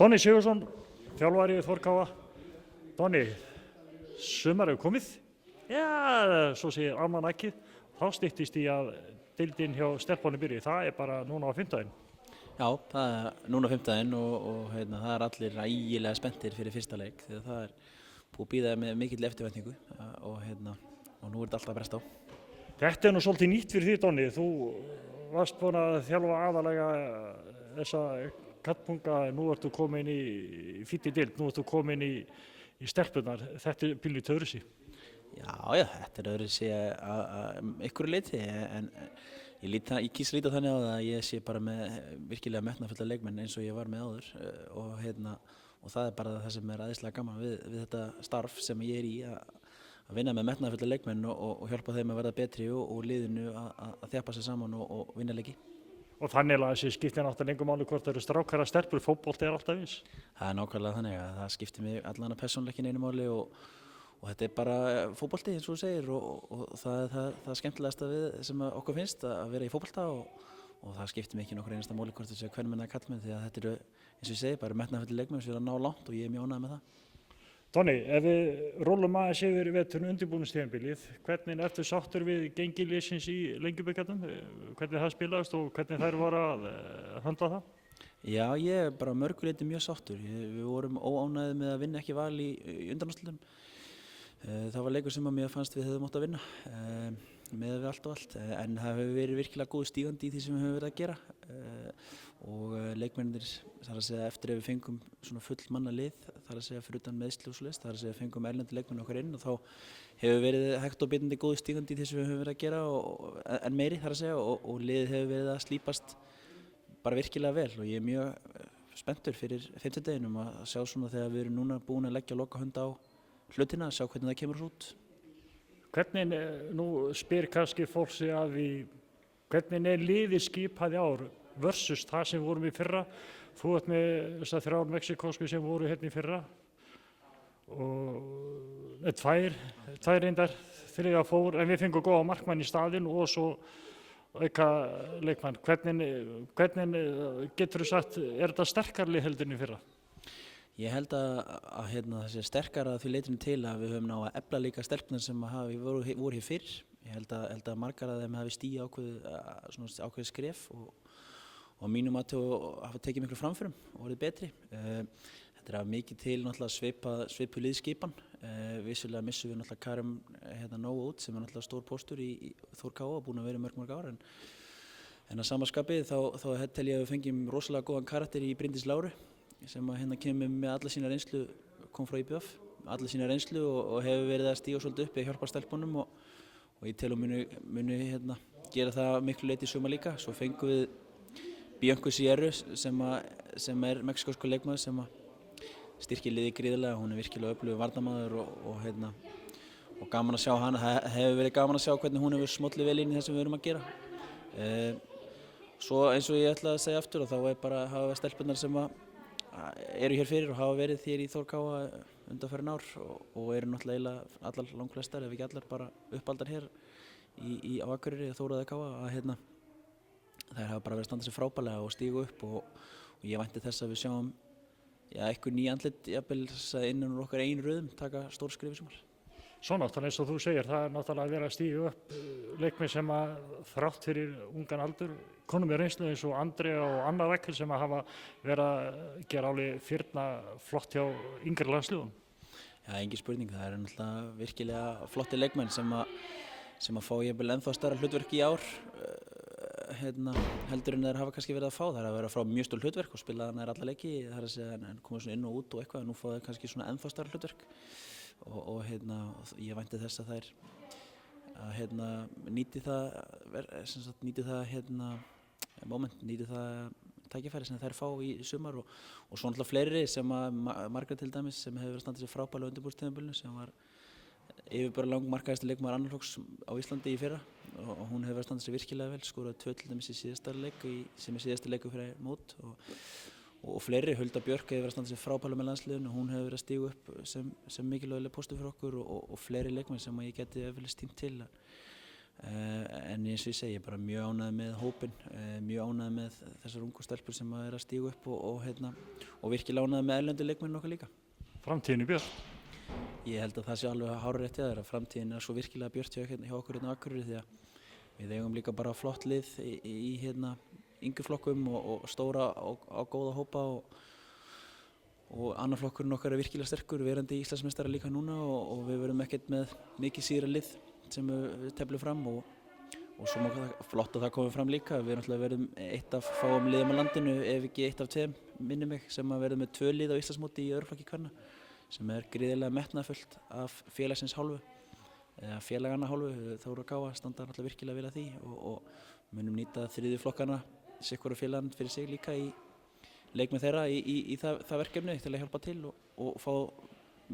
Donni Sigurðsson, þjálfari Þór-KA. Donni, sumar hefur komið. Já, svo segir almanakið. Þá styttist í að deildin hjá stelpunum byrji. Það bara núna á fimmtudaginn. Já, það núna á fimmtudaginn og það allir ægilega spenntir fyrir fyrsta leik því að það búið að bíða með mikill eftirvæntingu og nú þetta alltaf að bresta á. Þetta nú svolítið nýtt fyrir því, Donni. Þú varst búinn að þjálfa aðalega þessa kallpunga, nú ertu komin í fínni deild, nú ertu komin í stelpurnar. Þetta pínlítið öðruvísi. Já, þetta öðruvísi að einhverju leyti en ég kýs líta þannig á það að ég sé bara með virkilega metnaðarfulla leikmenn eins og ég var með áður og það bara það sem æðislega gaman við þetta starf sem ég í að vinna með metnaðarfulla leikmenn og hjálpa þeim að verða betri og liðinu að þjappa sig saman og vinna leiki. Og þannig að þessi skiptir náttúrulega engu máli hvort það eru strákar að stelpur, fótbolti alltaf eins. Það nákvæmlega þannig að það skiptir mig allan að persónuleikin einu máli og þetta bara fótbolti eins og þú segir og það skemmtilegasta við sem okkur finnst að vera í fótbolta og það skiptir mig ekki nokkur einasta máli hvort þessi kvenmenn eða karlmenn því að þetta eru eins og ég segi bara metnaðarfullir leikmenn sem eru að ná langt og ég mjög ánægður með það. Donni, ef við rúllum aðeins yfir veturinn undirbúningstímabilið, hvernig ertu sáttur við gengi liðsins í Lengjubikarnum? Hvernig það spilaðist og hvernig þær voru að handla það? Já, ég bara mörgu leyti mjög sáttur. Við vorum óánægðir með að vinna ekki val í undanúrslitum. Það var leikur sem að mér fannst við hefðum átt að vinna með við allt og allt en það hefur verið virkilega góð stígandi í því sem við höfum verið að gera og leikmennir þar að segja eftir ef við fengum svona full manna lið þar að segja fyrir utan meðsli og svoleiðis þar að segja fengum erlendi leikmenn okkar inn og þá hefur verið hægt og bitandi góð stígandi í því sem við höfum verið að gera en meiri þar að segja og liðið hefur verið að slípast bara virkilega vel og ég mjög spenntur fyrir fimmtudeginum að sjá svona þegar við erum núna búin að leggja lokahönd á hlutina að sjá hvernig það kemur út. Hvernig, nú spyr kannski fólk sig að því, hvernig liðið skipað í ár versus það sem vorum í fyrra? Þú ert með þessar 3 mexikósku sem voru hérna í fyrra og tvær reyndar, 3 fór en við fengum góða markmann í staðinn og svo auka leikmann. Hvernig getur þú sagt, þetta sterkara lið heldur en í fyrra? Ég held að það sé sterkara að því leytinu til að við höfum náð að efla líka stelpurnar sem voru hér fyrr. Ég held að margar af þeim hafi stigið ákveðið skref og mínum að hafa tekið miklu framförum og verið betri. Þetta hafa mikið til náttúrulega svipuð liðskipan. Vissulega missum við náttúrulega Karim Nóa út sem náttúrulega stór póstur í Þór-KA og búin að vera mörg ár en að sama skapi þá tel ég að við fengjum rosalega góðan karakter í Bryndís Láru sem kemur með alla sína reynslu, kom frá IBF, alla sína reynslu og hefur verið að stíga svolítið upp í að hjálpa stelpunum og ég tel að muni gera það miklu leyti í sumar líka. Svo fengum við Biancu Sierru sem mexíkóskur leikmaður sem styrkir liðið gríðarlega, hún virkilega öflugur varnarmaður og gaman að sjá hana, það hefur verið gaman að sjá hvernig hún hefur smollið vel inn í það sem við erum að gera. Svo eins og ég ætla að segja aftur og þá bara hafa stelpunnar sem eru hér fyrir og hafa verið hér í Þór-KA undanfarin ár og eru náttúrulega allar langflestar ef ekki allar bara uppaldar hér á Akureyri Þór KA að þær hafa bara verið að standa sig frábærlega og stígu upp og ég vænti þess að við sjáum eitthvað ný andlit jafnvel innan úr okkar einu röðum taka stór skref í sumar. Svo náttúrulega eins og þú segir, það náttúrulega að vera að stíga upp leikmenn sem að þrátt fyrir ungan aldur, konum með reynslu eins og Andrea og Anna Rakel sem að hafa verið að gera alveg fyrna flott hjá yngri landsliðum. Já, engin spurning, það eru náttúrulega virkilega flotti leikmenn sem að fá jafnvel ennþá stærra hlutverk í ár heldur en þeir hafa kannski verið að fá. Það er að vera að fá mjög stór hlutverk og spila nær alla leiki, það er að segja en koma svona inn og út og eitthvað, en nú fá þeir kannski svona ennþá stærra hlutverk. Og ég vænti þess að þær nýti það nýti það tækifæri sem þær fá í sumar og svo náttúrulega fleiri sem að Margrét til dæmis sem hefur verið að standa sér frábærlega á undirbúningstímabilinu sem var yfirbara langmarkaðasti leikmaður annarflokks á Íslandi í fyrra og hún hefur verið að standa sér virkilega vel, skoraði 2 til dæmis í síðasta leik sem síðasti leikur fyrir mót og fleiri, Hulda Björk hefur verið að standa sér frábærlega með landsliðinu og hún hefur verið að stíga upp sem mikilvægileg póstur fyrir okkur og fleiri leikmenn sem ég geti eflaust tímt til En eins og ég segi, bara mjög ánægður með hópinn, mjög ánægður með þessar ungu stelpur sem að stíga upp og virkilega ánægður með erlendu leikmennin okkar líka. Framtíðin í björt. Ég held að það sé alveg hárrétt hjá þér að framtíðin svo virkilega björt hjá okkur á Akureyri því að við eigum líka bara flott lið í yngri flokkum og stóra á góða hópa og annar flokkurinn okkar virkilega sterkur, verandi Íslandsmeistari líka núna og við verum ekkert með mikið síðra lið sem við teflum fram og svo flott að það komið fram líka. Við náttúrulega verðum eitt af fáum liðum á landinu, ef ekki eitt af tveim, minni mig, sem að verðum með 2 lið á Íslandsmóti í öðru flokki kvenna, sem gríðarlega metnaðarfullt af félagsins hálfu, eða félaganna hálfu. Þóra og Káa standa náttúrulega virkilega vel að því og munum nýta þriðju flokkana, sikkur og félagann fyrir sig líka í leikmenn þeirra í það verkefni til að hjálpa til og fá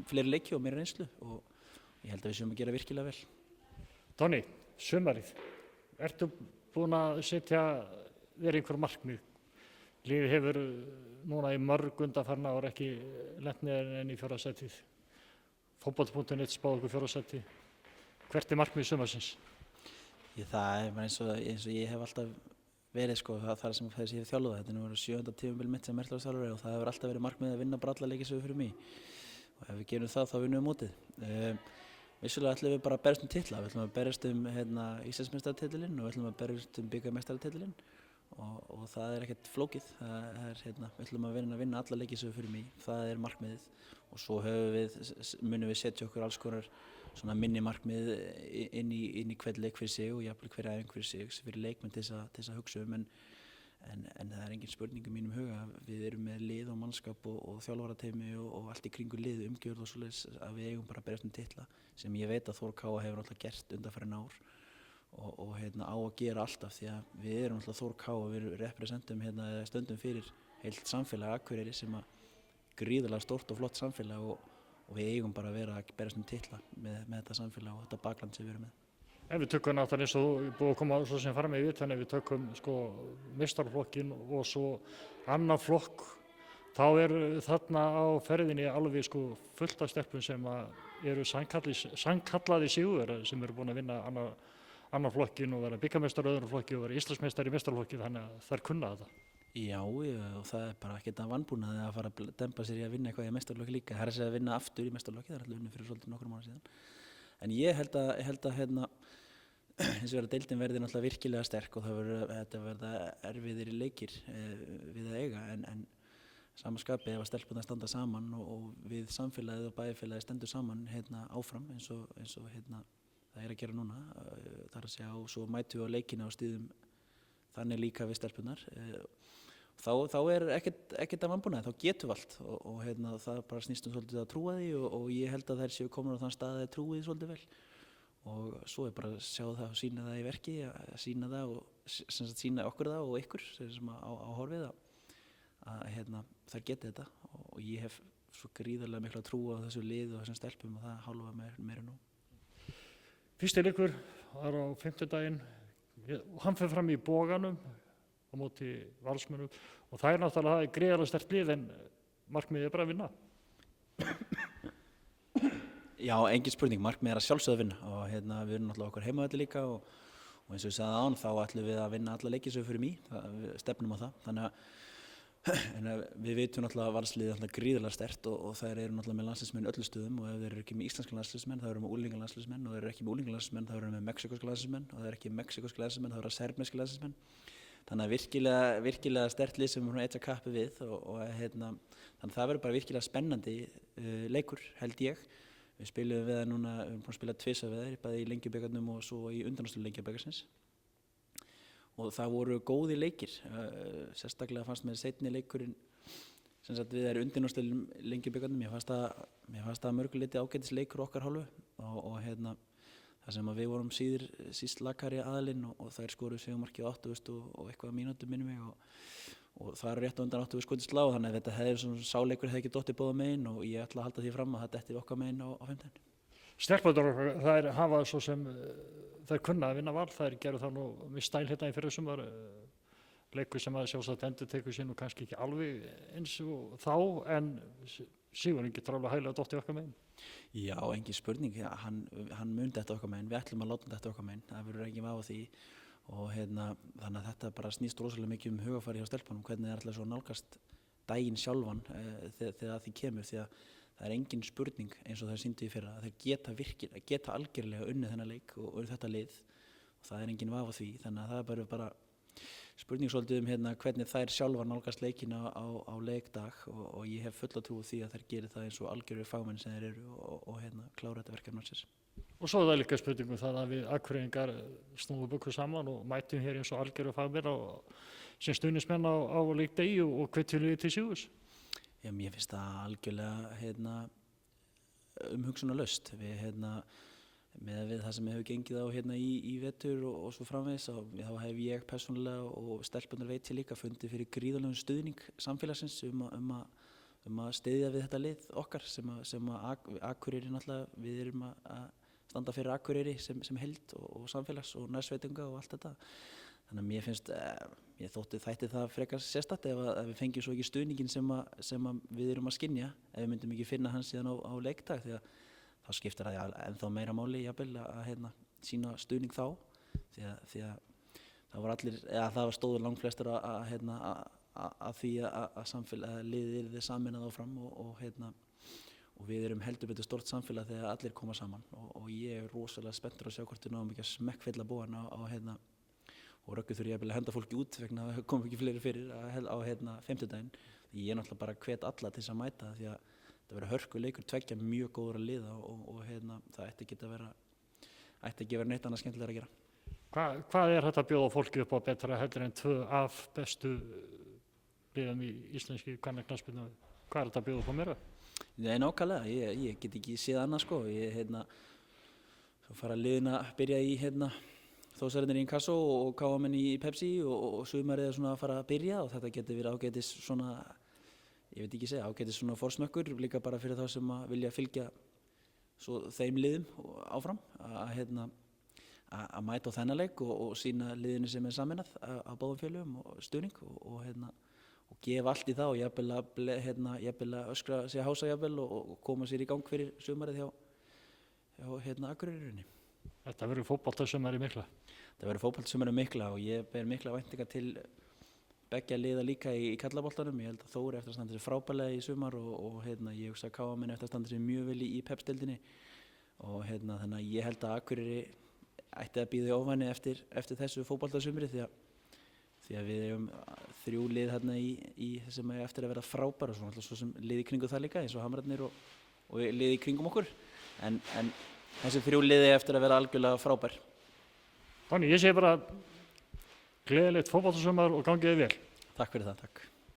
fleiri leiki og meira reynslu og ég held að við séum að gera virkilega vel. Tonni, sumarið, ertu búinn að setja þér einhver markmið? Liðið hefur núna í mörg undanfarna ár ekki lent niður en í 4. sætið. Fótbolti.net spáði okkur 4. sæti. Hvert markmið sumarsins? Það eins og ég hef alltaf verið það sem ég hef þjálfað. Þetta er nú 7. tímabil mitt sem meistaraflokksþjálfari og það hefur alltaf verið markmið að vinna bara alla leiki sem við fyrir mig. Og ef við gerum það þá vinnum við mótið. Vissulega ætlum við bara að berjast titla. Við ætlum að berjast Íslandsmeistaratitilinn og við ætlum að berjast bikarmeistaratitilinn og það ekkert flókið. Við ætlum að vinna alla leiki sem við fyrir mig. Það markmiðið og svo munum við setja okkur alls konar svona minni markmið inn í hvern leik fyrir sig og jafnvel hver æfing fyrir sig fyrir leikmenn til þess að hugsa en það engin spurning í mínum huga. Við erum með lið og mannskap og þjálfarateymi og allt í kringu lið umgjörð og svoleiðis að við eigum bara að berjast titla sem ég veit að Þór Káa hefur alltaf gert undanfarin ár og á að gera alltaf því að við erum alltaf Þór Káa, við representum stöndum fyrir heilt samfélag Akureyri sem að gríðarlega stórt og flott samfélag og við eigum bara að vera að berjast titla með þetta samfélag og þetta bakland sem við erum með. Ef við tökum náttúrulega eins og búið að koma svo sem fara með við, þannig að við tökum meistaraflokkin og svo annan flokk, þá þarna á ferðinni alveg fullt af stelpum sem eru sannkallaði sigurvegarar sem eru búin að vinna annan flokkin og vera bikarmeistari í öðrum flokki og vera Íslandsmeistari í meistaraflokki, þannig að þær kunna þetta. Já, og það bara ekkert að vanbúnaði að fara að dempa sér í að vinna eitthvað í meistaraflokki líka. Það að vinna aftur í meistaraflokki, það alltaf unnið fyrir svolítið nokkrum mánuðum síðan. En ég held að eins og deildin verði náttúrulega virkilega sterk og þetta verða erfiðir leikir við að eiga en sama skapi ef að stelpurnar standa saman og við samfélagið og bæjarfélagið stendur saman áfram eins og það að gera núna þar að segja og svo mætum við á leikina og styðjum þannig líka við stelpurnar þá ekkert að vanbúnaði, þá getum við allt og það bara snýst svolítið að trúa því og ég held að þær séu komin á þann stað að þær trúi því svolítið vel og svo bara að sjá það og sýna það í verki, að sýna það og sýna okkur það og ykkur sem á horfið að þær geti þetta og ég hef svo gríðarlega mikla trú á þessu lið og þessum stelpum og það hálfa meira nú. Fyrsti leikur var á 5. daginn og hann fer fram í Boganum á móti Valsmönnum og það náttúrulega gríðarlega sterkt lið en markmiðið bara að vinna. Já, engin spurning, markmið að sjálfsögðu að vinna og við erum náttúrulega okkur heimavelli líka og eins og ég sagði án þá ætlum við að vinna alla leiki sem við fyrir við stefnum á það þannig að við vitum náttúrulega að Valsliðið er náttúrulega gríðarlega sterkt og þær eru náttúrulega með landsliðsmenn öllu stöðum og ef þeir eru ekki með íslenska landsliðsmenn þá eru með úlinga landsliðsmenn og þeir eru ekki með úlinga landsliðsmenn þá eru með mexíkóska landsliðsmenn og þeir eru ekki með mexíkóska landsliðsmenn þá eru serbneski landsliðsmenn þannig að virkilega sterkt lið sem við erum að kappi við þannig að það verður bara virkilega spennandi leikur held ég. Við spilum við það núna, við erum búin að spila 2 við þeir, bæði í Lengjubikarnum og svo í undanúrslitum Lengjubikarsins. Og það voru góðir leikir, sérstaklega fannst mér seinni leikurinn, sem sagt við erum undanúrslitum Lengjubikarnum, mér fannst það mörguleiti ágætis leikur okkar hálfu og það sem að við vorum síst lakari aðalinn og þær skoruðu sigurmarkið á 80 og eitthvað mínútum minnum mig og það er rétt undan 80 skotið slá þannig að þetta sáleikur hefði ekki dottið báða megin og ég ætla að halda því fram að það detti okkar megin á 15. Stelpurnar þær hafa svo sem þær kunna að vinna Val, þær gerðu það nú með stæl í fyrra sumar leikur sem að sjálfsagt endurtekur sér nú kannski ekki alveg eins og þá en Sigurinn getur alveg hæglega dottið okkar megin. Já, engin spurning, ja, hann mun þetta okkar megin, við ætlum að láta þetta okkar megin, það verður engin vafi á því og þannig að þetta bara snýst rosalega mikið hugafæri hjá stelpunum, hvernig það er alltaf svo nálgast daginn sjálfan þegar því kemur, því að það er engin spurning eins og það sýndu í fyrra að þeir geta algjörlega unnið þennan leik og þetta lið og það er engin vafi á því, þannig að það er bara spurning svolítið hvernig þær sjálfar nálgast leikina á leikdag og ég hef fulla trú á því að þær gerir það eins og algjörlega fagmenn sem þeir eru og klára þetta verkefni ársins. Og svo er það líka spurningum það að við Akureyringar snúum bökkum saman og mætum hér eins og algjörlega fagmenn sem stuðningsmenn á leikdegi og hvetjum liðið til sigurs. Já, mér finnst það algjörlega umhugsunarlaust. Með það sem hefur gengið á í vetur og svo framvegis þá hef ég persónulega og stelpunar veit ég líka fundið fyrir gríðarlegum stuðning samfélagsins að styðja við þetta lið okkar sem Akureyri náttúrulega við erum að standa fyrir Akureyri sem heild og samfélags og nærsveitunga og allt þetta. Þannig að mér finnst, ég þætti það frekar sérstakt ef við fengjum svo ekki stuðningin sem við erum að skynja ef við myndum ekki finna hans síðan á leikdag því að þá skiptir það ennþá meira máli jafnvel að sína stuðning þá því að það var allir, það var stóður langflestur að því að liðið yrði sameinað áfram og við erum heldur betur stórt samfélag þegar allir koma saman og ég er rosalega spenntur að sjá hvort við náum ekki að smekkfylla bóðan og Röggu þurfi jafnvel að henda fólki út vegna að það kom ekki fleiri fyrir á fimmtudaginn. Ég er náttúrulega bara hvet alla til þess að mæta því að það verður hörkuleikur tveggja mjög góður að liða og það ætti ekki að vera neitt annað skemmtilega að gera. Hvað er þetta að bjóða fólki upp á betra heldur en 2 af bestu liðum í íslenski kvennaknattspyrnu? Hvað er þetta að bjóða upp á meira? Nei, nákvæmlega, ég get ekki séð annað sko. Svo fara liðin að byrja í Þórsararnir í Inkasso og KM í Pepsi og sumarið svona að fara að byrja og þetta getur verið ágætis svona ég veit ekki segja, ágætis svona forsmökkur líka bara fyrir þá sem að vilja fylgja svo þeim liðum áfram að mæta á þennan leik og sína liðinu sem er sameinað á báðum félögum og stuðning og gefa allt í það og jafnvel að öskra sig hása jafnvel og koma sér í gang fyrir sumarið hjá Akureyri. Þetta verður fótboltasumari mikla. Þetta verður fótboltasumari mikla og ég ber mikla væntingar til beggja liða líka í karlaboltanum. Ég held að Þór eftir að standa sér frábærlega í sumar og ég hugsa að KM eftir að standa sér mjög vel í Pepsdeildinni og þannig að ég held að Akureyri ætti að bíða í ofvæni eftir þessu fótboltasumri því að við erum 3 lið í sem er eftir að vera frábær og svo sem lið í kringu það líka eins og Hamrarnir og lið í kringum okkur en þessi 3 liði eftir að vera algjörlega frábær. Þannig ég segi bara gleðilegt fótboltasumar og gangi þér vel. Takk fyrir það, takk.